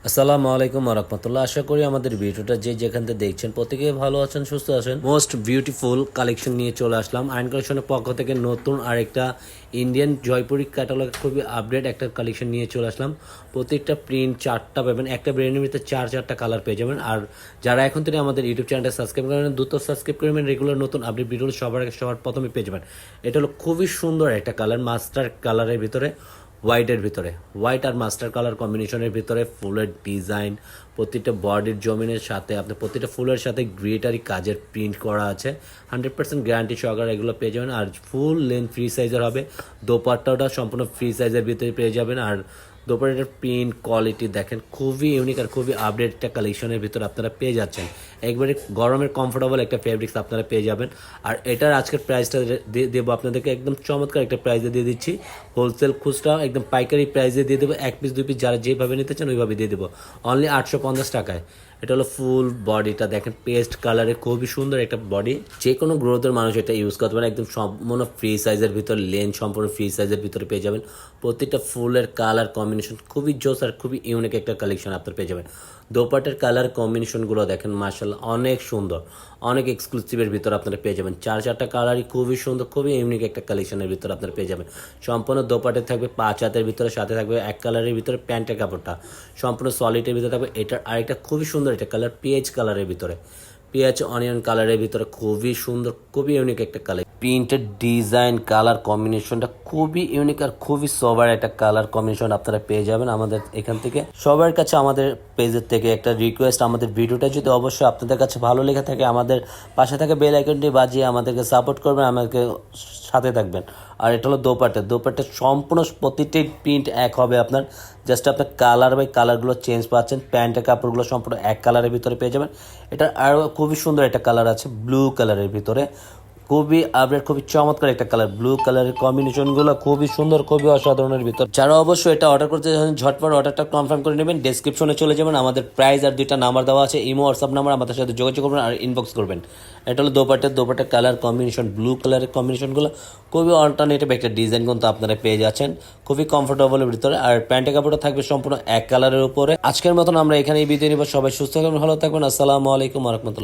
আসসালামু আলাইকুম রহমতুল্লাহ। আশা করি আমাদের ভিডিওটা যে যেখান থেকে দেখছেন প্রত্যেকে ভালো আছেন, সুস্থ আছেন। মোস্ট বিউটিফুল কালেকশন নিয়ে চলে আসলাম আয়ন কালেকশনের পক্ষ থেকে। নতুন আরেকটা ইন্ডিয়ান জয়পুরি ক্যাটালগ খুবই আপডেট একটা কালেকশন নিয়ে চলে আসলাম। প্রত্যেকটা প্রিন্ট চারটা পাবেন, একটা ব্র্যান্ডের ভিতরে চারটা কালার পেয়ে যাবেন। আর যারা এখন থেকে আমাদের ইউটিউব চ্যানেলটা সাবস্ক্রাইব করেন, দ্রুত সাবস্ক্রাইব করবেন। রেগুলার নতুন আপডেট ভিডিও সবার প্রথমে পেয়ে যাবেন। এটা হলো খুবই সুন্দর একটা কালার, মাস্টার কালারের ভিতরে, হোয়াইটের ভিতরে, হোয়াইট আর মাস্টার কালার কম্বিনেশনের ভিতরে ফুলের ডিজাইন, প্রতিটা বডির জমিনের সাথে আপনার প্রতিটা ফুলের সাথে গ্রিটারি কাজের প্রিন্ট করা আছে। 100% গ্যারান্টি সহকারে এগুলো পেয়ে যাবেন। আর ফুল লেন্থ ফ্রি সাইজের হবে। দোপাট্টাটা সম্পূর্ণ ফ্রি সাইজের ভিতরে পেয়ে যাবেন। আর দোপাট্টার প্রিন্ট কোয়ালিটি দেখেন, খুবই ইউনিক আর খুবই আপডেট একটা কালেকশনের ভিতরে আপনারা পেয়ে যাচ্ছেন। একবারে গরমের কমফোর্টেবল একটা ফেব্রিক্স আপনারা পেয়ে যাবেন। আর এটার আজকের প্রাইসটা দেবো আপনাদেরকে একদম চমৎকার একটা প্রাইসে দিয়ে দিচ্ছি। হোলসেল খুচরা একদম পাইকারি প্রাইসে দিয়ে দেবো। এক পিস দুই পিস যারা যেভাবে নিতে চান ওইভাবে দিয়ে দেবো, অনলি 850 টাকায়। এটা হলো ফুল বডিটা দেখেন, পেস্ট কালারে খুবই সুন্দর একটা বডি। যে কোনো গ্রোথের মানুষ এটা ইউজ করতে পারে। একদম সম্পূর্ণ ফ্রি সাইজের ভিতর, লেন্থ সম্পূর্ণ ফ্রি সাইজের ভিতরে পেয়ে যাবেন। প্রতিটা ফুলের কালার কম্বিনেশন খুবই জোস আর খুবই ইউনিক একটা কালেকশন আপনার পেয়ে যাবেন। দোপাটের কালার কম্বিনেশনগুলো দেখেন, মাশাআল্লাহ অনেক সুন্দর, অনেক এক্সক্লুসিভের ভিতর আপনারা পেয়ে যাবেন। চারটা কালারই খুবই সুন্দর, খুবই ইউনিক একটা কালেকশনের ভিতর আপনারা পেয়ে যাবেন। সম্পূর্ণ দোপাটে থাকবে 5 হাতের ভিতরে, সাথে থাকবে এক কালারের ভিতরে প্যান্টের কাপড়টা সম্পূর্ণ সলিডের ভিতরে থাকবে। এটার আরেকটা খুবই সুন্দর একটা কালার, পেঁয়াজ কালারের ভিতরে, পেঁয়াজ অনিয়ন কালারের ভিতরে, খুবই সুন্দর, খুবই ইউনিক একটা কালার। প্রিন্টের ডিজাইন কালার কম্বিনেশনটা খুবই ইউনিক আর খুবই সোবার একটা কালার কম্বিনেশন আপনারা পেয়ে যাবেন আমাদের এখান থেকে। সবার কাছে আমাদের পেজের থেকে একটা রিকোয়েস্ট, আমাদের ভিডিওটা যদি অবশ্যই আপনাদের কাছে ভালো লেগে থাকে, আমাদের পাশে থাকা বেল আইকনটি বাজিয়ে আমাদেরকে সাপোর্ট করবেন, আমাদেরকে সাথে থাকবেন। আর এটা হলো দোপাট্টা সম্পূর্ণ প্রতিটি প্রিন্ট এক হবে আপনার। জাস্ট আপনার কালার বাই কালারগুলো চেঞ্জ পাচ্ছেন। প্যান্টের কাপড়গুলো সম্পূর্ণ এক কালারের ভিতরে পেয়ে যাবেন। এটা আরও খুবই সুন্দর একটা কালার আছে ব্লু কালারের ভিতরে, খুবই আপডেট, খুবই চমৎকার একটা কালার। ব্লু কালারের কম্বিনেশনগুলো খুবই সুন্দর, খুবই অসাধারণের ভিতর। যারা অবশ্যই এটা অর্ডার করতে চান ঝটপট অর্ডারটা কনফার্ম করে নেবেন। ডেসক্রিপশনে চলে যাবেন, আমাদের প্রাইস আর 2টা নাম্বার দেওয়া আছে, ইমো হোয়াটসঅ্যাপ নাম্বার, আমাদের সাথে যোগাযোগ করবেন আর ইনবক্স করবেন। এটা হলো দোপাট্টার কালার কম্বিনেশন, ব্লু কালারের কম্বিনেশনগুলো খুবই অল্টারনেটিভ একটা ডিজাইন কিন্তু আপনারা পেয়ে যাচ্ছেন, খুবই কমফোর্টেবলের ভিতরে। আর প্যান্টের কাপড়টা থাকবে সম্পূর্ণ এক কালারের উপরে। আজকের মতন আমরা এখানেই বিদায় নিব। সবাই সুস্থ থাকবেন, ভালো থাকবেন। আসসালামু আলাইকুম রহমতুল্লাহ।